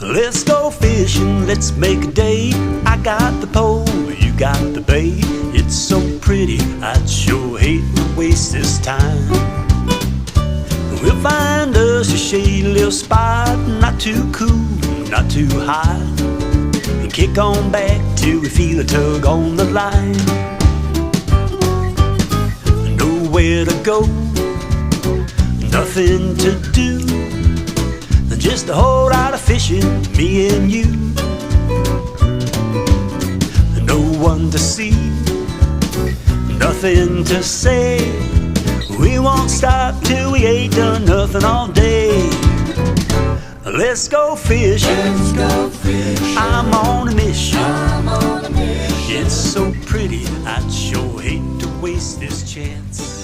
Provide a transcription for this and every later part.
Let's go fishing, let's make a day. I got the pole, you got the bait. It's so pretty, I'd sure hate to waste this time. We'll find us a shady little spot, not too cool, not too hot, and kick on back till we feel a tug on the line. Nowhere to go, nothing to do, just a whole lot of fishing, me and you. No one to see, nothing to say. We won't stop till we ain't done nothing all day. Let's go fishing, I'm on a mission. It's so pretty, I'd sure hate to waste this chance.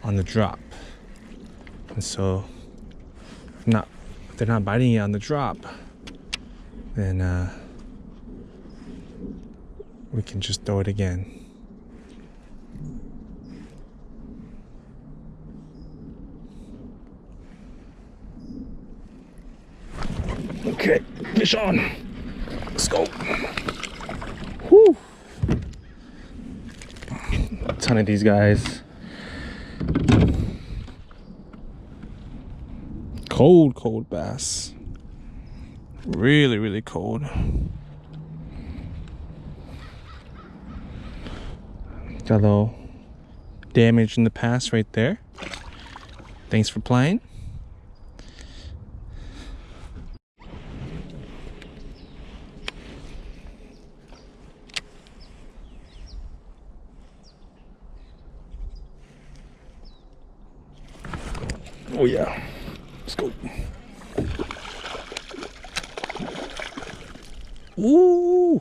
on the drop. And so if they're not biting it on the drop, then we can just throw it again. Okay, fish on. Let's go. Whew. A ton of these guys. Cold bass. Really, really cold. Got a little damage in the past right there. Thanks for playing. Oh yeah, let's go. Ooh.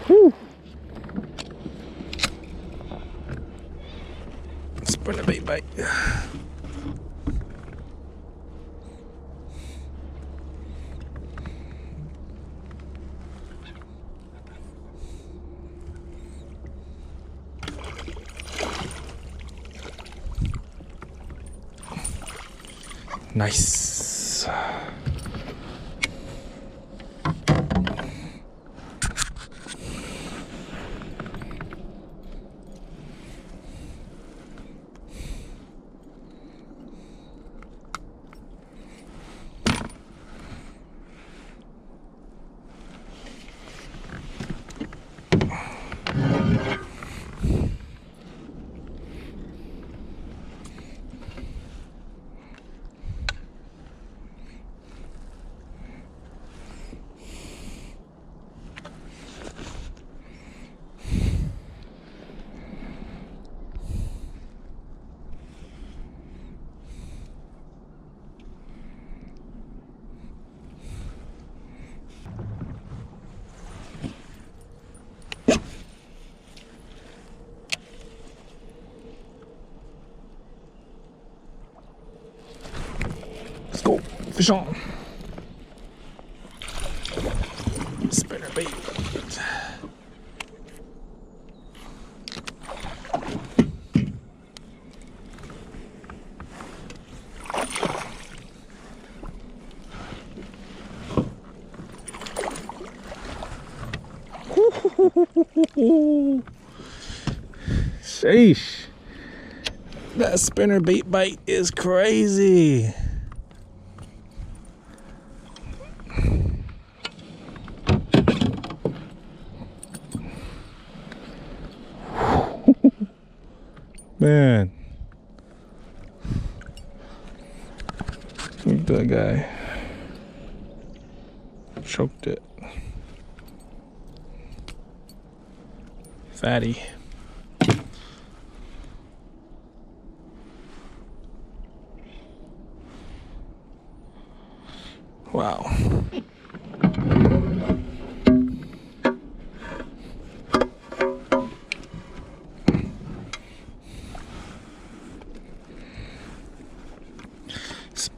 Whew. Spinner bait bite. Nice. Let's go. Fish on. Spinner bait. Sheesh. That spinner bait bite is crazy. Man. Look at that guy. Choked it. Fatty. Wow.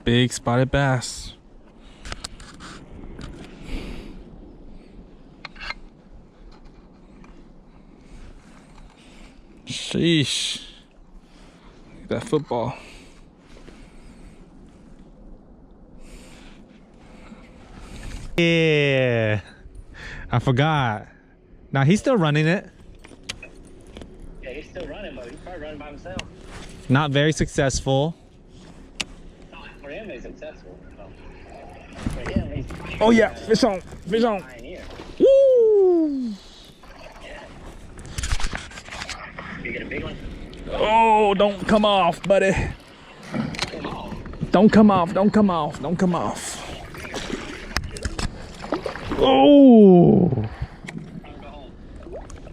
Big spotted bass. Sheesh. Look at that football. Yeah. I forgot. Now he's still running it. Yeah, he's still running, but he's probably running by himself. Not very successful. For him, he's successful. For him, he's Oh yeah, fish on, fish on. pioneer. Woo! You get a big one? Oh, don't come off, buddy. Don't come off, don't come off, don't come off. Oh!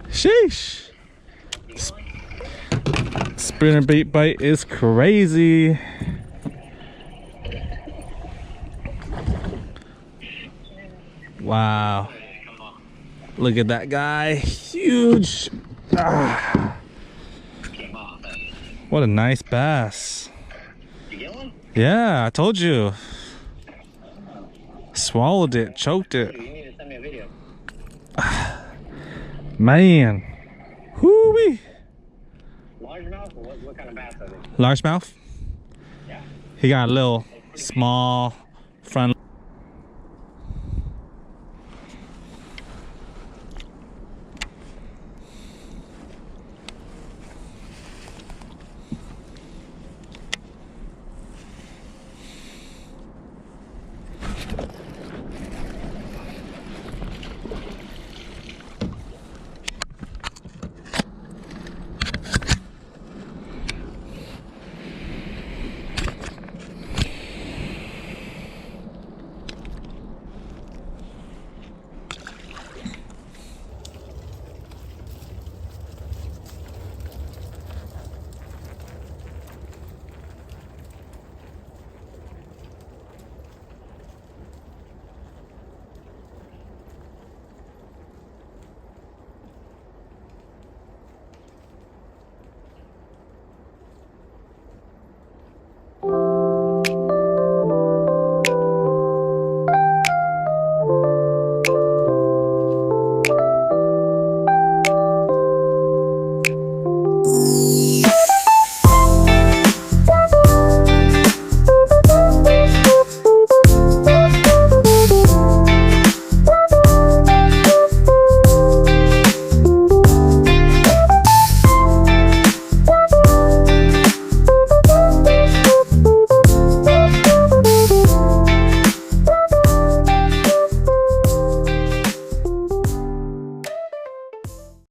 Sheesh! Spinner bait bite is crazy. Wow. Look at that guy. Huge. Ah. What a nice bass. You get one? Yeah, I told you. Swallowed it, choked it. You need to send me a video. Man. Whoo-wee. Largemouth or what kind of bass are they? Largemouth. Yeah. He got a little small front.